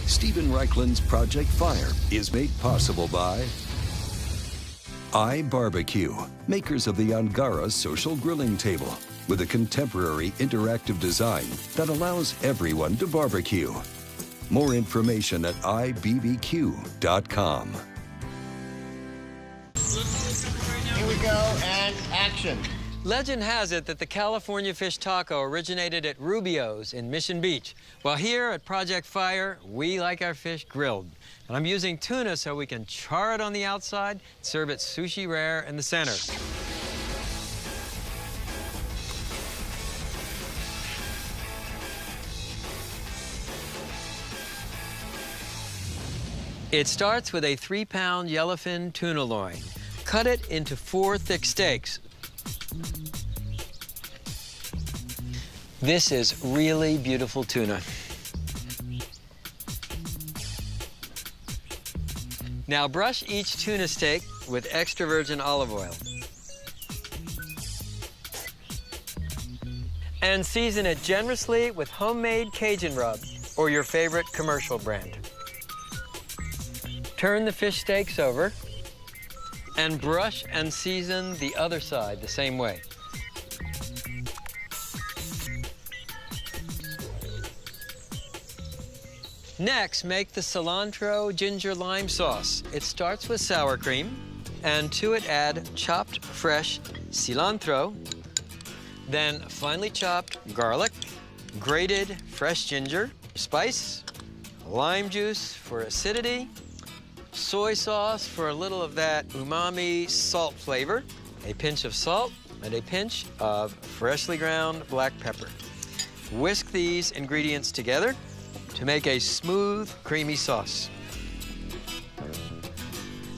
Steven Reichlen's Project Fire is made possible by iBBQ, makers of the Angara Social Grilling Table, with a contemporary interactive design that allows everyone to barbecue. More information at iBBQ.com. Here we go, and action. Legend has it that the California fish taco originated at Rubio's in Mission Beach. While here at Project Fire, we like our fish grilled. And I'm using tuna so we can char it on the outside, serve it sushi rare in the center. It starts with a 3-pound yellowfin tuna loin. Cut it into 4 thick steaks. This is really beautiful tuna. Now brush each tuna steak with extra virgin olive oil. And season it generously with homemade Cajun rub or your favorite commercial brand. Turn the fish steaks over and brush and season the other side the same way. Next, make the cilantro ginger lime sauce. It starts with sour cream, and to it add chopped fresh cilantro, then finely chopped garlic, grated fresh ginger, spice, lime juice for acidity, soy sauce for a little of that umami salt flavor, a pinch of salt, and a pinch of freshly ground black pepper. Whisk these ingredients together to make a smooth, creamy sauce.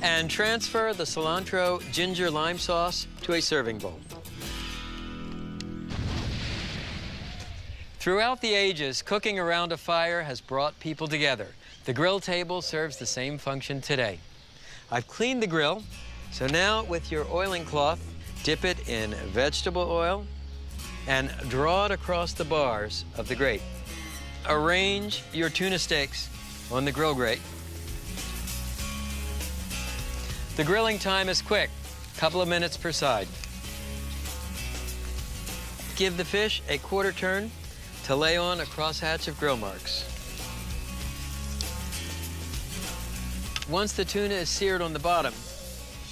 And transfer the cilantro ginger lime sauce to a serving bowl. Throughout the ages, cooking around a fire has brought people together. The grill table serves the same function today. I've cleaned the grill, so now with your oiling cloth, dip it in vegetable oil and draw it across the bars of the grate. Arrange your tuna steaks on the grill grate. The grilling time is quick, a couple of minutes per side. Give the fish a quarter turn to lay on a crosshatch of grill marks. Once the tuna is seared on the bottom,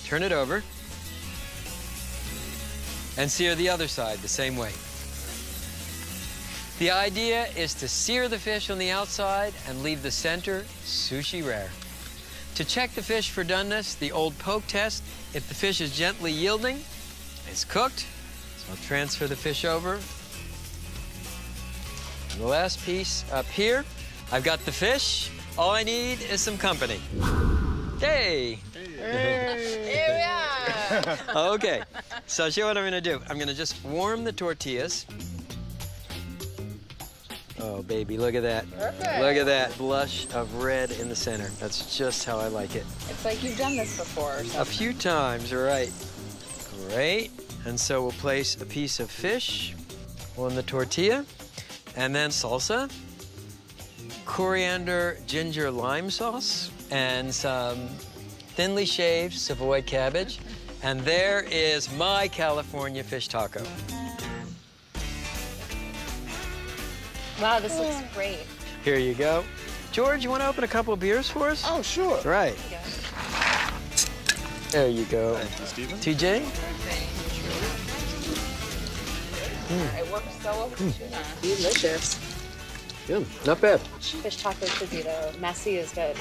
turn it over and sear the other side the same way. The idea is to sear the fish on the outside and leave the center sushi rare. To check the fish for doneness, the old poke test, if the fish is gently yielding, it's cooked. So I'll transfer the fish over. And the last piece up here, I've got the fish. All I need is some company. Hey! Here we are! Okay, so I'll show you what I'm gonna do. I'm gonna just warm the tortillas. Oh, baby, look at that. Perfect. Look at that blush of red in the center. That's just how I like it. It's like you've done this before or something. A few times, right. Great. And so we'll place a piece of fish on the tortilla, and then salsa, coriander ginger lime sauce, and some thinly shaved Savoy cabbage. And there is my California fish taco. Wow, this looks great. Here you go. George, you want to open a couple of beers for us? Oh, sure. Right. There you go. Thank you, Steven. TJ? It works so well with tuna. Delicious. Yeah, not bad. Fish tacos should be, though. Messy is good.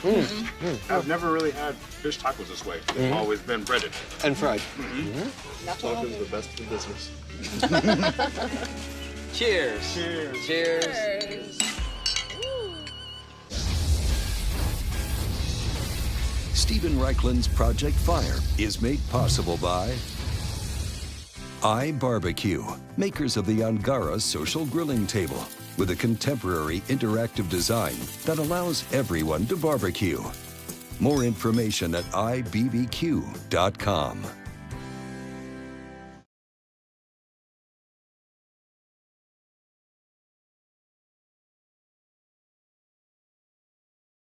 I've never really had fish tacos this way. They've always been breaded. And fried. Tacos the best in business. Cheers. Cheers. Cheers. Cheers. Steven Reichlen's Project Fire is made possible by iBBQ, makers of the Angara Social Grilling Table, with a contemporary interactive design that allows everyone to barbecue. More information at iBBQ.com.